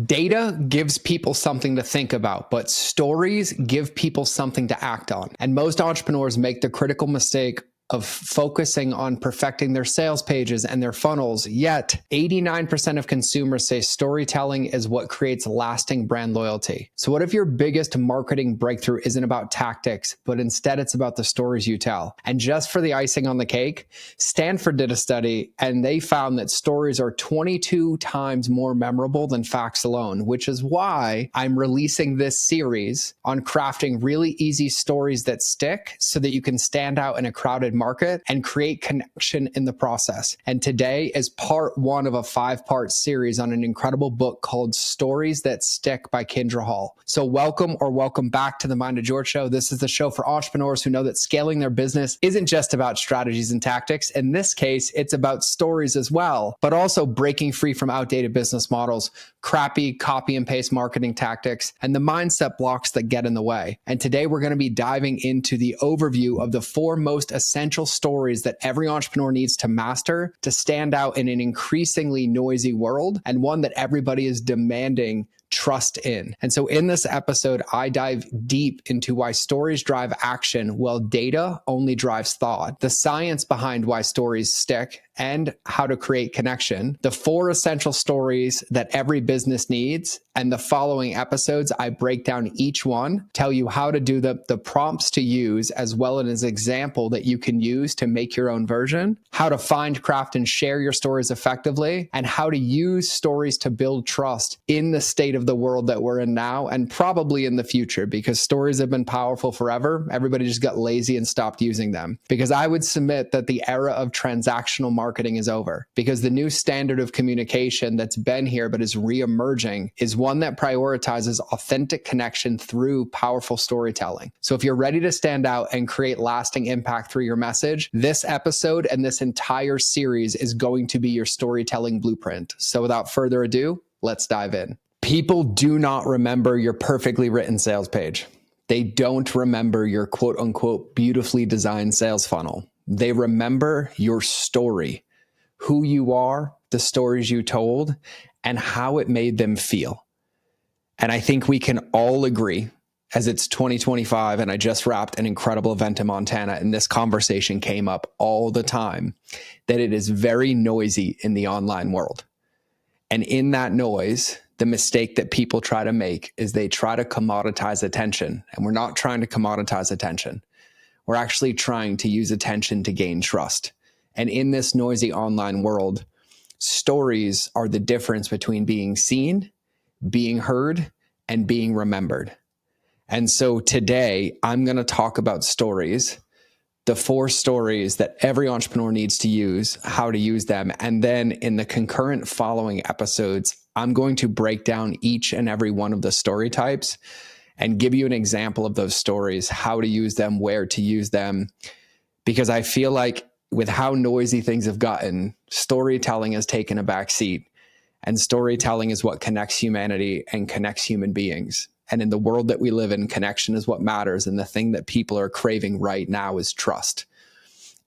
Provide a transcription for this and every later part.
Data gives people something to think about, but stories give people something to act on. And most entrepreneurs make the critical mistake of focusing on perfecting their sales pages and their funnels. Yet 89% of consumers say storytelling is what creates lasting brand loyalty. So what if your biggest marketing breakthrough isn't about tactics, but instead it's about the stories you tell? And just for the icing on the cake, Stanford did a study and they found that stories are 22 times more memorable than facts alone, which is why I'm releasing this series on crafting really easy stories that stick so that you can stand out in a crowded market and create connection in the process. And today is part one of a 5-part series on an incredible book called Stories That Stick by Kindra Hall. So welcome back to the Mind of George Show. This is the show for entrepreneurs who know that scaling their business isn't just about strategies and tactics. In this case, it's about stories as well, but also breaking free from outdated business models, crappy copy and paste marketing tactics, and the mindset blocks that get in the way. And today we're going to be diving into the overview of the 4 most essential stories that every entrepreneur needs to master to stand out in an increasingly noisy world, and one that everybody is demanding trust in. And so in this episode, I dive deep into why stories drive action while data only drives thought, the science behind why stories stick, and how to create connection, the 4 essential stories that every business needs. And the following episodes, I break down each one, tell you how to do the prompts to use, as well as an example that you can use to make your own version, how to find, craft, and share your stories effectively, and how to use stories to build trust in the state of the world that we're in now and probably in the future, because stories have been powerful forever. Everybody just got lazy and stopped using them. Because I would submit that the era of transactional marketing is over, because the new standard of communication that's been here but is re-emerging is one that prioritizes authentic connection through powerful storytelling. So if you're ready to stand out and create lasting impact through your message, this episode and this entire series is going to be your storytelling blueprint. So without further ado, let's dive in. People do not remember your perfectly written sales page. They don't remember your quote unquote beautifully designed sales funnel. They remember your story, who you are, the stories you told, and how it made them feel. And I think we can all agree, as it's 2025 and I just wrapped an incredible event in Montana and this conversation came up all the time, that it is very noisy in the online world. And in that noise, the mistake that people try to make is they try to commoditize attention. And we're not trying to commoditize attention. We're actually trying to use attention to gain trust. And in this noisy online world, stories are the difference between being seen, being heard, and being remembered. And so today, I'm going to talk about stories, the 4 stories that every entrepreneur needs to use, how to use them. And then in the concurrent following episodes, I'm going to break down each and every one of the story types and give you an example of those stories, how to use them, where to use them. Because I feel like with how noisy things have gotten, storytelling has taken a back seat. And storytelling is what connects humanity and connects human beings. And in the world that we live in, connection is what matters. And the thing that people are craving right now is trust.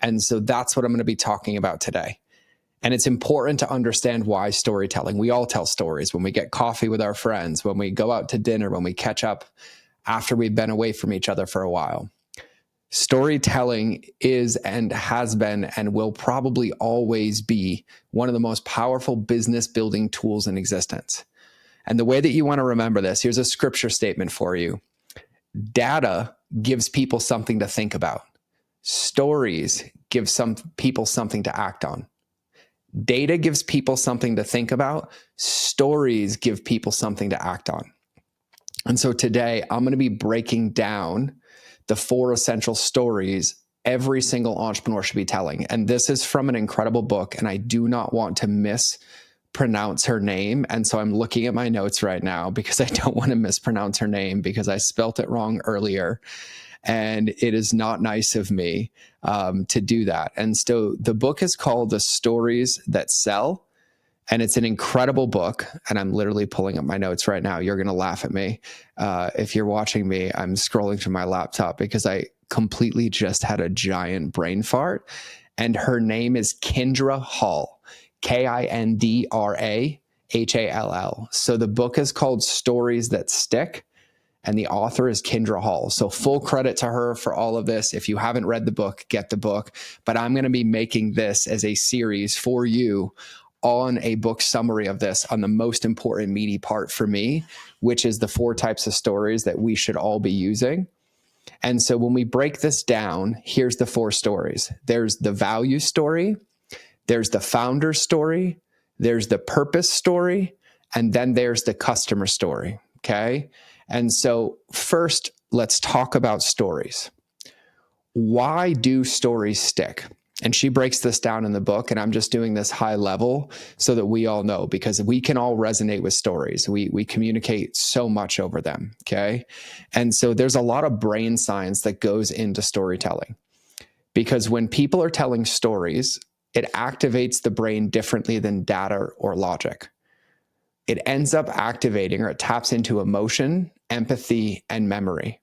And so that's what I'm going to be talking about today. And it's important to understand why storytelling. We all tell stories when we get coffee with our friends, when we go out to dinner, when we catch up after we've been away from each other for a while. Storytelling is and has been and will probably always be one of the most powerful business building tools in existence. And the way that you want to remember this, here's a scripture statement for you. Data gives people something to think about. Stories give some people something to act on. Data gives people something to think about. Stories give people something to act on. And so today I'm going to be breaking down the 4 essential stories every single entrepreneur should be telling. And this is from an incredible book, and I do not want to mispronounce her name. And so I'm looking at my notes right now because I don't want to mispronounce her name because I spelt it wrong earlier. And it is not nice of me to do that. And so the book is called The Stories That Sell. And it's an incredible book. And I'm literally pulling up my notes right now. You're going to laugh at me. If you're watching me, I'm scrolling through my laptop because I completely just had a giant brain fart. And her name is Kindra Hall, Kindra. Hall. So the book is called Stories That Stick, and the author is Kindra Hall. So full credit to her for all of this. If you haven't read the book, get the book. But I'm going to be making this as a series for you on a book summary of this on the most important meaty part for me, which is the 4 types of stories that we should all be using. And so when we break this down, here's the 4 stories. There's the value story, there's the founder story, there's the purpose story, and then there's the customer story, okay? And so first, let's talk about stories. Why do stories stick? And she breaks this down in the book, and I'm just doing this high level so that we all know, because we can all resonate with stories. We communicate so much over them, okay? And so there's a lot of brain science that goes into storytelling, because when people are telling stories, it activates the brain differently than data or logic. It ends up activating, or it taps into emotion, empathy, and memory.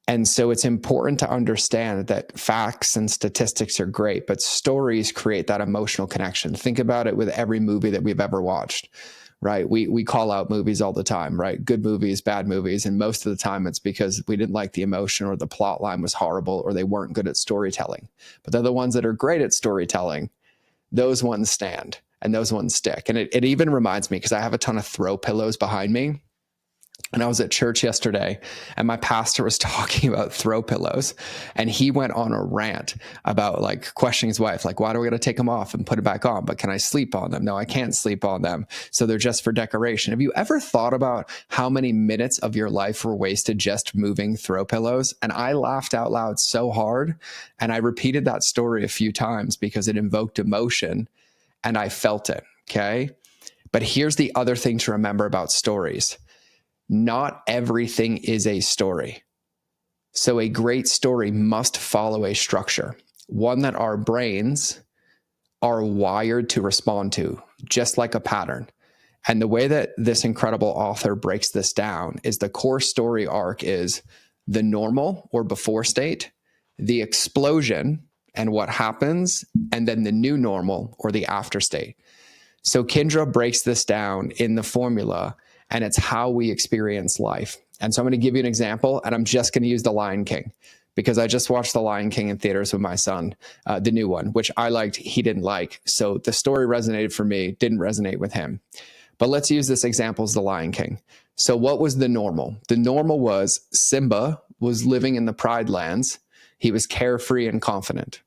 And so it's important to understand that facts and statistics are great, but stories create that emotional connection. Think about it with every movie that we've ever watched, right? We call out movies all the time, right? Good movies, bad movies. And most of the time it's because we didn't like the emotion, or the plot line was horrible, or they weren't good at storytelling. But they're the ones that are great at storytelling. Those ones stand. And those ones stick. And it even reminds me, because I have a ton of throw pillows behind me. And I was at church yesterday, and my pastor was talking about throw pillows, and he went on a rant about questioning his wife, why do we got to take them off and put it back on? But can I sleep on them? No, I can't sleep on them. So they're just for decoration. Have you ever thought about how many minutes of your life were wasted just moving throw pillows? And I laughed out loud so hard, and I repeated that story a few times because it invoked emotion. And I felt it, okay? But here's the other thing to remember about stories. Not everything is a story. So a great story must follow a structure, one that our brains are wired to respond to, just like a pattern. And the way that this incredible author breaks this down is the core story arc is the normal, or before state, the explosion and what happens, and then the new normal, or the after state. So Kindra breaks this down in the formula, and it's how we experience life. And so I'm going to give you an example, and I'm just going to use The Lion King, because I just watched The Lion King in theaters with my son, the new one, which I liked, he didn't like. So the story resonated for me, didn't resonate with him. But let's use this example as The Lion King. So what was the normal? The normal was Simba was living in the Pride Lands. He was carefree and confident.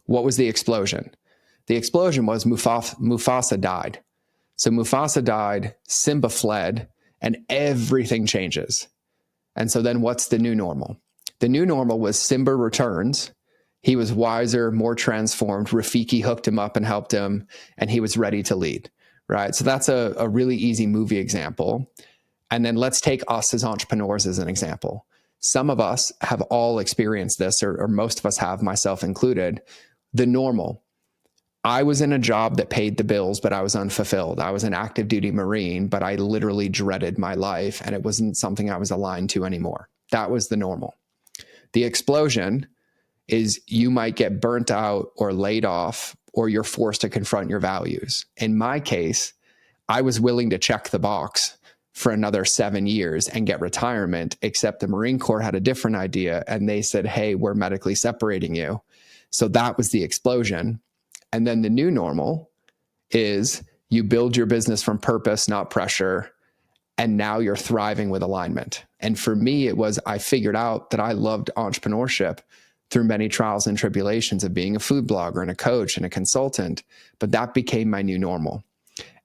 What was the explosion? The explosion was Mufasa died. So Mufasa died, Simba fled, and everything changes. And so then what's the new normal? The new normal was Simba returns. He was wiser, more transformed. Rafiki hooked him up and helped him, and he was ready to lead, right? So that's a really easy movie example. And then let's take us as entrepreneurs as an example. Some of us have all experienced this, or most of us have, myself included. The normal. I was in a job that paid the bills, but I was unfulfilled. I was an active duty Marine, but I literally dreaded my life, and it wasn't something I was aligned to anymore. That was the normal. The explosion is you might get burnt out or laid off, or you're forced to confront your values. In my case, I was willing to check the box for another 7 years and get retirement, except the Marine Corps had a different idea, and they said, hey, we're medically separating you. So that was the explosion. And then the new normal is you build your business from purpose, not pressure. And now you're thriving with alignment. And for me, it was, I figured out that I loved entrepreneurship through many trials and tribulations of being a food blogger and a coach and a consultant, but that became my new normal.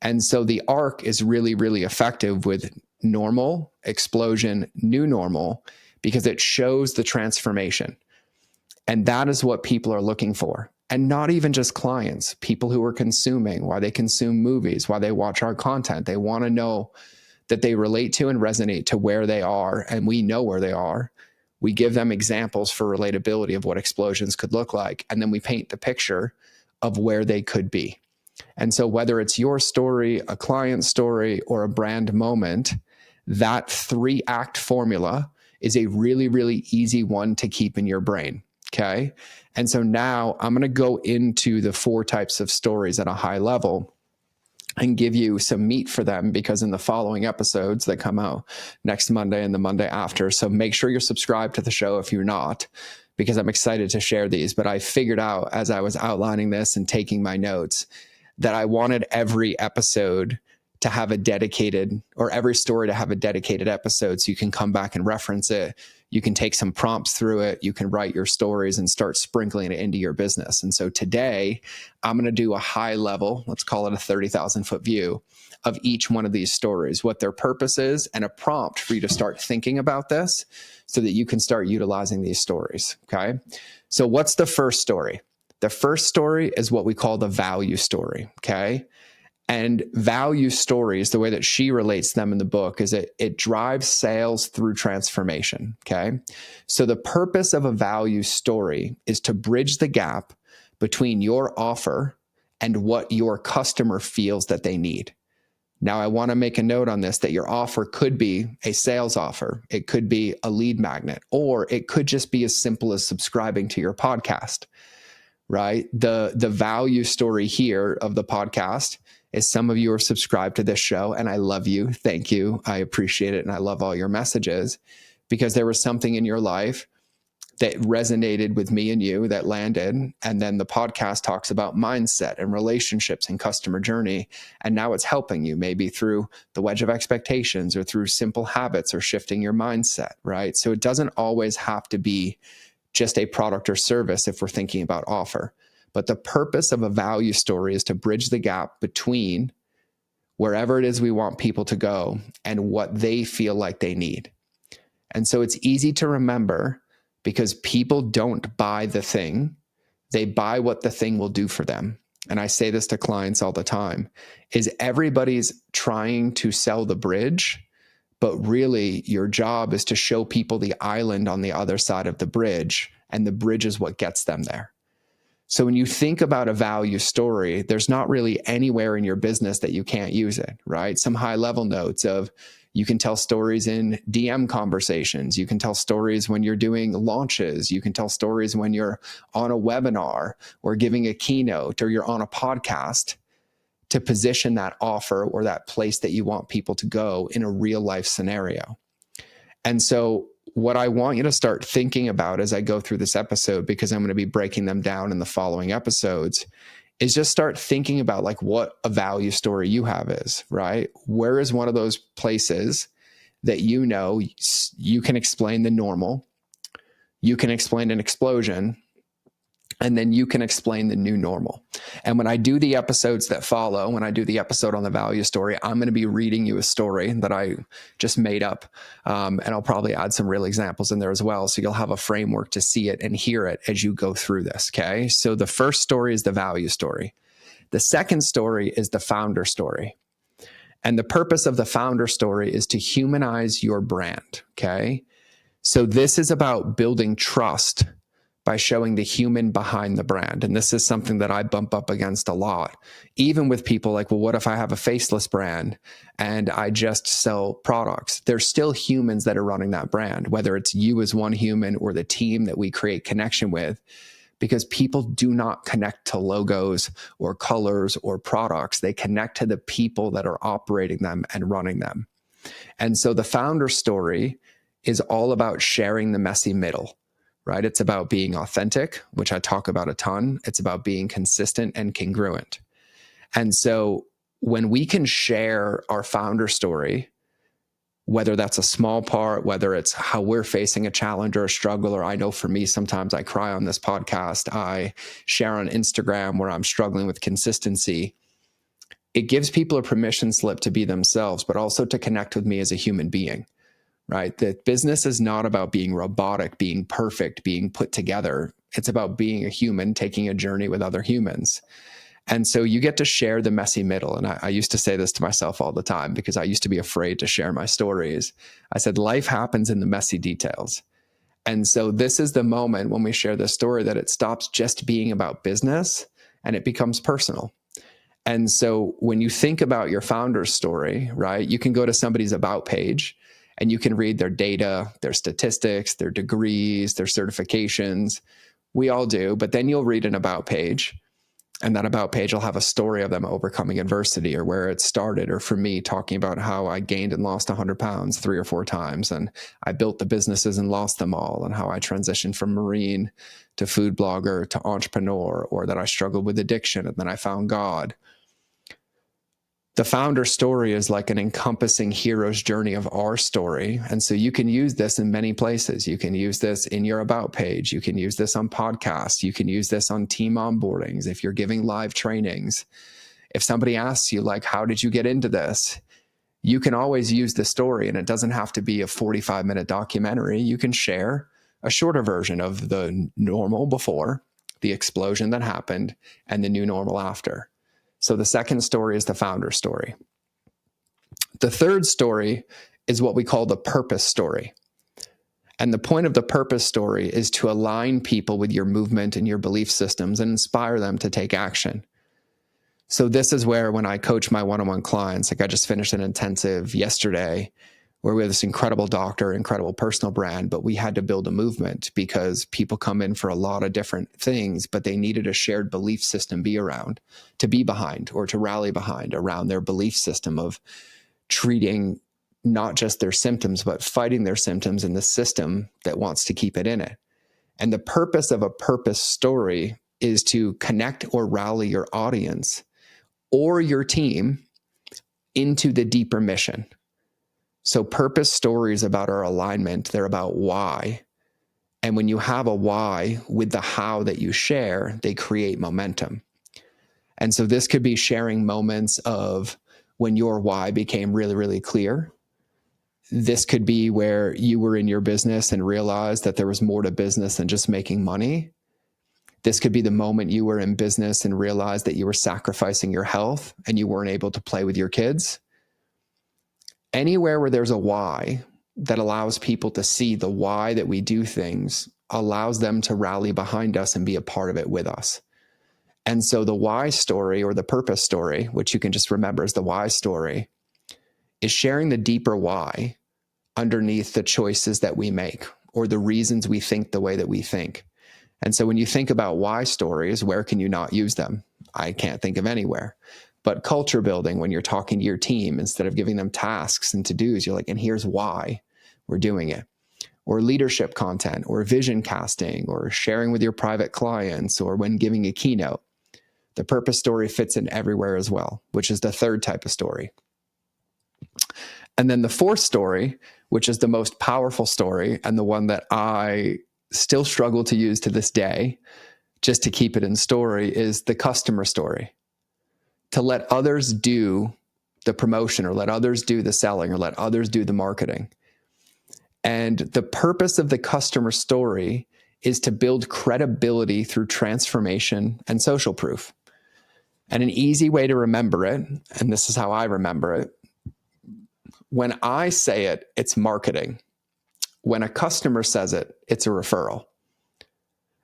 And so the arc is really, really effective with normal, explosion, new normal, because it shows the transformation. And that is what people are looking for. And not even just clients, people who are consuming, why they consume movies, why they watch our content. They want to know that they relate to and resonate to where they are, and we know where they are. We give them examples for relatability of what explosions could look like, and then we paint the picture of where they could be. And so whether it's your story, a client story, or a brand moment, that 3-act formula is a really, really easy one to keep in your brain. Okay. And so now I'm going to go into the 4 types of stories at a high level. and give you some meat for them, because in the following episodes that come out next Monday and the Monday after. So make sure you're subscribed to the show if you're not, because I'm excited to share these. But I figured out as I was outlining this and taking my notes that I wanted every episode to have a dedicated, or every story to have a dedicated episode, so you can come back and reference it. You can take some prompts through it. You can write your stories and start sprinkling it into your business. And so today I'm going to do a high level, let's call it a 30,000 foot view of each one of these stories, what their purpose is, and a prompt for you to start thinking about this so that you can start utilizing these stories. Okay. So what's the first story? The first story is what we call the value story. Okay. And value stories, the way that she relates them in the book, is it drives sales through transformation. Okay. So the purpose of a value story is to bridge the gap between your offer and what your customer feels that they need. Now, I want to make a note on this, that your offer could be a sales offer. It could be a lead magnet, or it could just be as simple as subscribing to your podcast, right? The value story here of the podcast is some of you are subscribed to this show, and I love you. Thank you. I appreciate it. And I love all your messages, because there was something in your life that resonated with me and you that landed. And then the podcast talks about mindset and relationships and customer journey. And now it's helping you maybe through the wedge of expectations or through simple habits or shifting your mindset, right? So it doesn't always have to be just a product or service if we're thinking about offer. But the purpose of a value story is to bridge the gap between wherever it is we want people to go and what they feel like they need. And so it's easy to remember, because people don't buy the thing, they buy what the thing will do for them. And I say this to clients all the time, is everybody's trying to sell the bridge, but really your job is to show people the island on the other side of the bridge, and the bridge is what gets them there. So when you think about a value story, there's not really anywhere in your business that you can't use it, right? Some high level notes of, you can tell stories in DM conversations. You can tell stories when you're doing launches. You can tell stories when you're on a webinar or giving a keynote, or you're on a podcast, to position that offer or that place that you want people to go in a real life scenario. And so what I want you to start thinking about as I go through this episode, because I'm going to be breaking them down in the following episodes, is just start thinking about like what a value story you have is, right? Where is one of those places that you know you can explain the normal, you can explain an explosion, and then you can explain the new normal. And when I do the episodes that follow, when I do the episode on the value story, I'm going to be reading you a story that I just made up. And I'll probably add some real examples in there as well. So you'll have a framework to see it and hear it as you go through this. Okay. So the first story is the value story. The second story is the founder story. And the purpose of the founder story is to humanize your brand. Okay. So this is about building trust by showing the human behind the brand. And this is something that I bump up against a lot, even with people like, well, what if I have a faceless brand and I just sell products? There's still humans that are running that brand, whether it's you as one human or the team that we create connection with, because people do not connect to logos or colors or products. They connect to the people that are operating them and running them. And so the founder story is all about sharing the messy middle, right? It's about being authentic, which I talk about a ton. It's about being consistent and congruent. And so when we can share our founder story, whether that's a small part, whether it's how we're facing a challenge or a struggle, or I know for me, sometimes I cry on this podcast, I share on Instagram where I'm struggling with consistency. It gives people a permission slip to be themselves, but also to connect with me as a human being. Right? That business is not about being robotic, being perfect, being put together. It's about being a human, taking a journey with other humans. And so you get to share the messy middle. And I used to say this to myself all the time, because I used to be afraid to share my stories. I said, life happens in the messy details. And so this is the moment when we share this story that it stops just being about business and it becomes personal. And so when you think about your founder's story, right, you can go to somebody's about page and you can read their data, their statistics, their degrees, their certifications. We all do, but then you'll read an about page And that about page will have a story of them overcoming adversity or where it started, or for me talking about how I gained and lost 100 pounds 3 or 4 times, and I built the businesses and lost them all, and how I transitioned from Marine to food blogger to entrepreneur, or that I struggled with addiction and then I found God. The founder story is like an encompassing hero's journey of our story. And so you can use this in many places. You can use this in your about page. You can use this on podcasts. You can use this on team onboardings. If you're giving live trainings, if somebody asks you, like, how did you get into this? You can always use the story, and it doesn't have to be a 45-minute documentary. You can share a shorter version of the normal before, the explosion that happened, and the new normal after. So the second story is the founder story. The third story is what we call the purpose story. And the point of the purpose story is to align people with your movement and your belief systems and inspire them to take action. So this is where, when I coach my one-on-one clients, like I just finished an intensive yesterday where we have this incredible doctor, incredible personal brand, but we had to build a movement because people come in for a lot of different things, but they needed a shared belief system to be behind or to rally behind around their belief system of treating not just their symptoms, but fighting their symptoms in the system that wants to keep it in it. And the purpose of a purpose story is to connect or rally your audience or your team into the deeper mission. So purpose stories about our alignment, they're about why. And when you have a why with the how that you share, they create momentum. And so this could be sharing moments of when your why became really, really clear. This could be where you were in your business and realized that there was more to business than just making money. This could be the moment you were in business and realized that you were sacrificing your health and you weren't able to play with your kids. Anywhere where there's a why that allows people to see the why that we do things allows them to rally behind us and be a part of it with us. And so the why story, or the purpose story, which you can just remember as the why story, is sharing the deeper why underneath the choices that we make or the reasons we think the way that we think. And so when you think about why stories, where can you not use them? I can't think of anywhere. But culture building, when you're talking to your team, instead of giving them tasks and to-dos, you're like, and here's why we're doing it. Or leadership content, or vision casting, or sharing with your private clients, or when giving a keynote. The purpose story fits in everywhere as well, which is the third type of story. And then the fourth story, which is the most powerful story and the one that I still struggle to use to this day, just to keep it in story, is the customer story. To let others do the promotion, or let others do the selling, or let others do the marketing. And the purpose of the customer story is to build credibility through transformation and social proof. And an easy way to remember it, and this is how I remember it, when I say it, it's marketing. When a customer says it, it's a referral.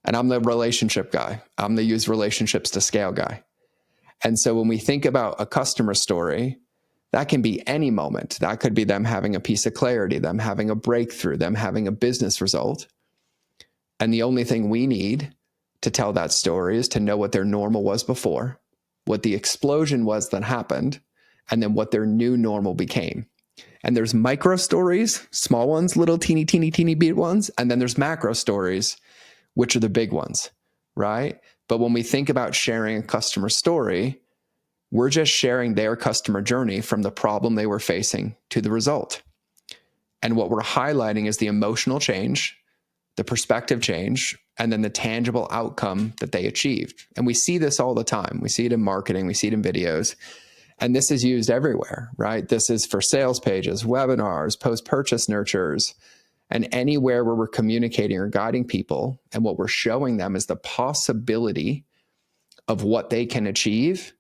And I'm the relationship guy. I'm the use relationships to scale guy. And so when we think about a customer story, that can be any moment. That could be them having a piece of clarity, them having a breakthrough, them having a business result. And the only thing we need to tell that story is to know what their normal was before, what the explosion was that happened, and then what their new normal became. And there's micro stories, small ones, little teeny bit ones. And then there's macro stories, which are the big ones, right? But when we think about sharing a customer story, we're just sharing their customer journey from the problem they were facing to the result. And what we're highlighting is the emotional change, the perspective change, and then the tangible outcome that they achieved. And we see this all the time. We see it in marketing, we see it in videos, and this is used everywhere, right? This is for sales pages, webinars, post-purchase nurtures, and anywhere where we're communicating or guiding people. And what we're showing them is the possibility of what they can achieve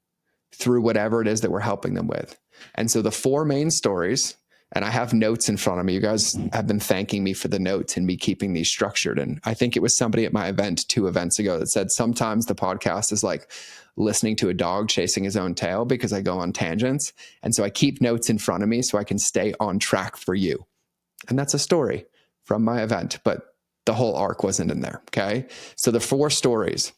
through whatever it is that we're helping them with. And so the four main stories, and I have notes in front of me. You guys have been thanking me for the notes and me keeping these structured. And I think it was somebody at my event 2 events ago that said, sometimes the podcast is like listening to a dog chasing his own tail because I go on tangents. And so I keep notes in front of me so I can stay on track for you. And that's a story from my event, but the whole arc wasn't in there, okay? So the 4 stories,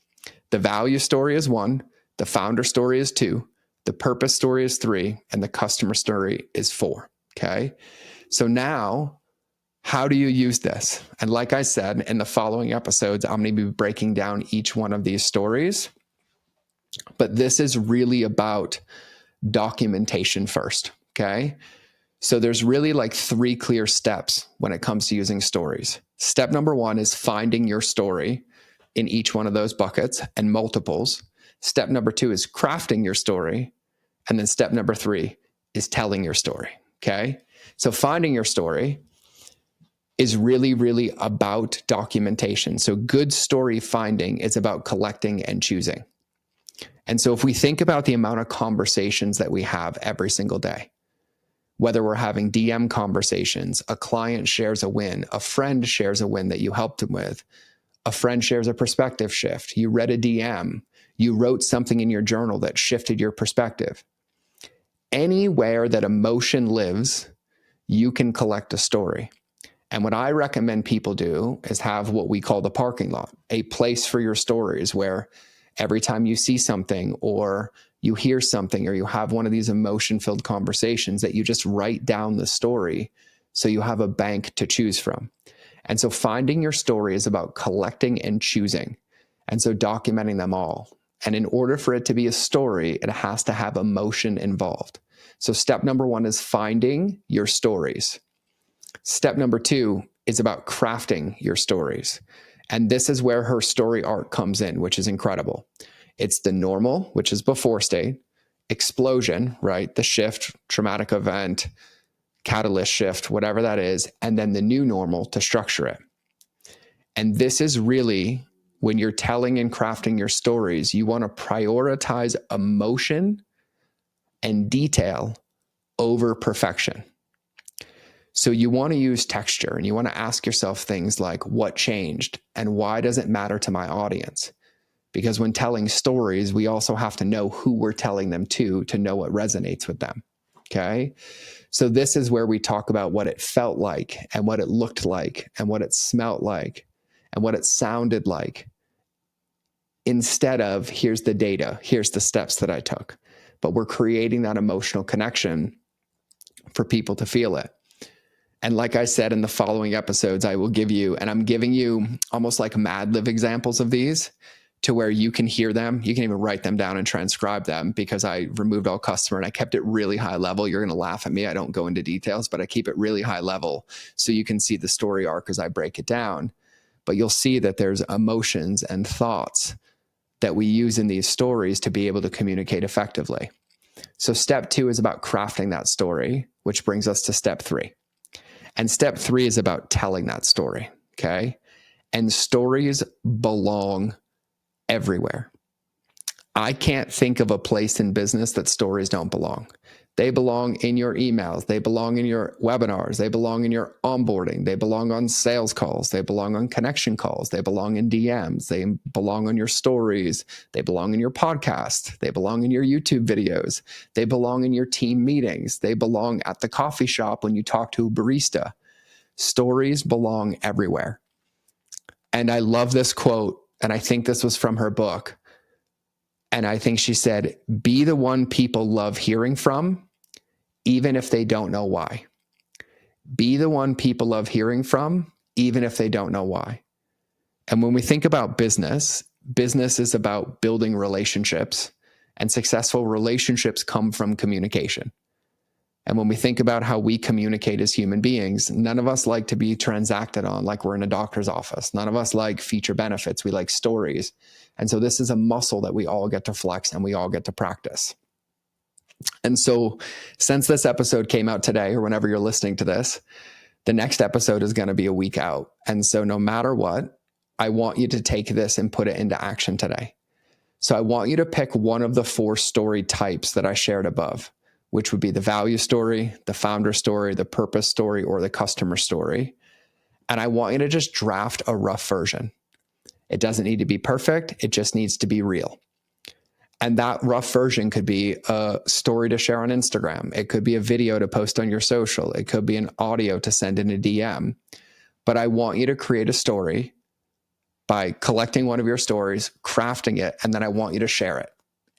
the value story is 1, the founder story is 2, the purpose story is 3, and the customer story is 4. Okay. So now, how do you use this? And like I said, in the following episodes, I'm going to be breaking down each one of these stories. But this is really about documentation first. Okay. So there's really like 3 clear steps when it comes to using stories. Step number 1 is finding your story in each one of those buckets and multiples. Step number 2 is crafting your story. And then step number 3 is telling your story. Okay. So finding your story is really, really about documentation. So good story finding is about collecting and choosing. And so if we think about the amount of conversations that we have every single day, whether we're having DM conversations, a client shares a win, a friend shares a win that you helped them with, a friend shares a perspective shift, you read a DM, you wrote something in your journal that shifted your perspective. Anywhere that emotion lives, you can collect a story. And what I recommend people do is have what we call the parking lot, a place for your stories where every time you see something or you hear something or you have one of these emotion-filled conversations that you just write down the story so you have a bank to choose from. And so finding your story is about collecting and choosing. And so documenting them all. And in order for it to be a story, it has to have emotion involved. So step number 1 is finding your stories. Step number 2 is about crafting your stories. And this is where her story arc comes in, which is incredible. It's the normal, which is before state, explosion, right? The shift, traumatic event, catalyst shift, whatever that is, and then the new normal to structure it. And this is really when you're telling and crafting your stories, you want to prioritize emotion and detail over perfection. So you want to use texture and you want to ask yourself things like, what changed and why does it matter to my audience? Because when telling stories, we also have to know who we're telling them to know what resonates with them. Okay. So this is where we talk about what it felt like and what it looked like and what it smelled like and what it sounded like. Instead of, here's the data, here's the steps that I took. But we're creating that emotional connection for people to feel it. And like I said in the following episodes, I will give you, and I'm giving you almost like Mad Lib examples of these to where you can hear them. You can even write them down and transcribe them because I removed all customer and I kept it really high level. You're going to laugh at me. I don't go into details, but I keep it really high level so you can see the story arc as I break it down. But you'll see that there's emotions and thoughts that we use in these stories to be able to communicate effectively. So step 2 is about crafting that story, which brings us to step 3. And step 3 is about telling that story, okay? And stories belong everywhere. I can't think of a place in business that stories don't belong. They belong in your emails. They belong in your webinars. They belong in your onboarding. They belong on sales calls. They belong on connection calls. They belong in DMs. They belong on your stories. They belong in your podcast. They belong in your YouTube videos. They belong in your team meetings. They belong at the coffee shop when you talk to a barista. Stories belong everywhere. And I love this quote, and I think this was from her book. And I think she said, be the one people love hearing from, even if they don't know why. Be the one people love hearing from, even if they don't know why. And when we think about business, business is about building relationships, and successful relationships come from communication. And when we think about how we communicate as human beings, none of us like to be transacted on like we're in a doctor's office. None of us like feature benefits. We like stories. And so this is a muscle that we all get to flex and we all get to practice. And so since this episode came out today, or whenever you're listening to this, the next episode is going to be a week out. And so no matter what, I want you to take this and put it into action today. So I want you to pick one of the 4 story types that I shared above, which would be the value story, the founder story, the purpose story, or the customer story. And I want you to just draft a rough version. It doesn't need to be perfect. It just needs to be real. And that rough version could be a story to share on Instagram. It could be a video to post on your social. It could be an audio to send in a DM. But I want you to create a story by collecting one of your stories, crafting it, and then I want you to share it.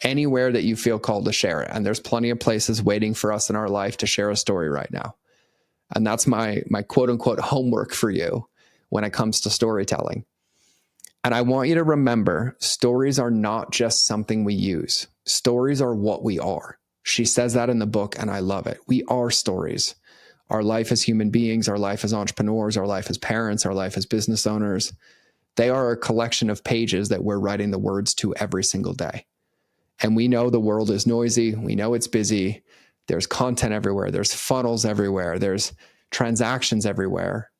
anywhere that you feel called to share it. And there's plenty of places waiting for us in our life to share a story right now. And that's my quote unquote homework for you when it comes to storytelling. And I want you to remember, stories are not just something we use. Stories are what we are. She says that in the book, and I love it. We are stories. Our life as human beings, our life as entrepreneurs, our life as parents, our life as business owners, they are a collection of pages that we're writing the words to every single day. And we know the world is noisy. We know it's busy. There's content everywhere. There's funnels everywhere. There's transactions everywhere.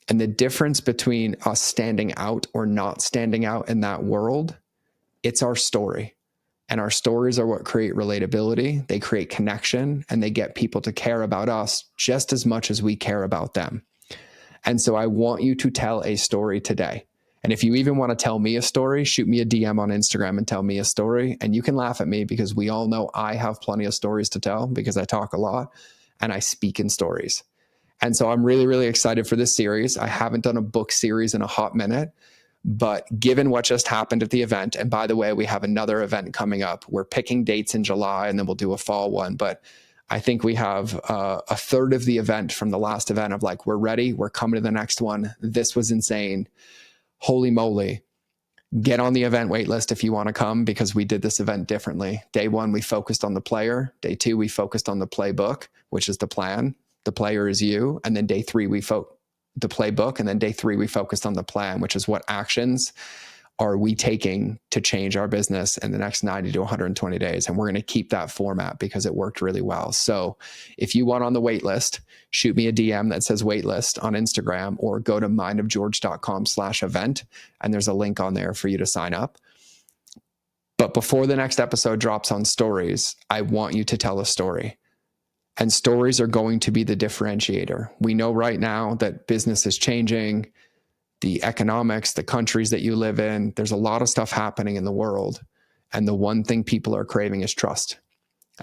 And the difference between us standing out or not standing out in that world, it's our story. And our stories are what create relatability. They create connection, and they get people to care about us just as much as we care about them. And so I want you to tell a story today. And if you even want to tell me a story, shoot me a DM on Instagram and tell me a story. And you can laugh at me because we all know I have plenty of stories to tell because I talk a lot and I speak in stories. And so I'm really, really excited for this series. I haven't done a book series in a hot minute, but given what just happened at the event, and by the way, we have another event coming up. We're picking dates in July and then we'll do a fall one. But I think we have a third of the event from the last event of like, we're ready. We're coming to the next one. This was insane. Holy moly. Get on the event wait list if you want to come because we did this event differently. Day one, we focused on the player. Day two, we focused on the playbook, which is the plan. The player is you. And then day three, the playbook. And then day three, we focused on the plan, which is what actions are we taking to change our business in the next 90 to 120 days. And we're going to keep that format because it worked really well. So if you want on the wait list, shoot me a DM that says wait list on Instagram or go to mindofgeorge.com/event. And there's a link on there for you to sign up. But before the next episode drops on stories, I want you to tell a story. And stories are going to be the differentiator. We know right now that business is changing, the economics, the countries that you live in, there's a lot of stuff happening in the world. And the one thing people are craving is trust.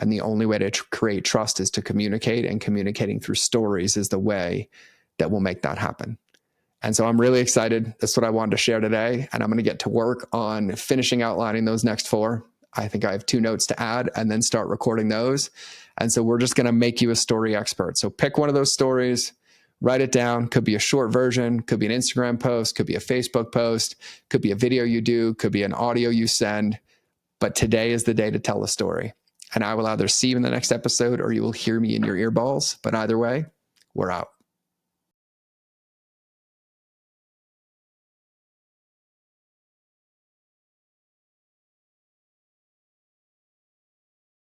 And the only way to create trust is to communicate, and communicating through stories is the way that will make that happen. And so I'm really excited. That's what I wanted to share today. And I'm going to get to work on finishing outlining those next 4. I think I have 2 notes to add and then start recording those. And so we're just going to make you a story expert. So pick one of those stories, write it down. Could be a short version, could be an Instagram post, could be a Facebook post, could be a video you do, could be an audio you send. But today is the day to tell a story. And I will either see you in the next episode or you will hear me in your earballs. But either way, we're out.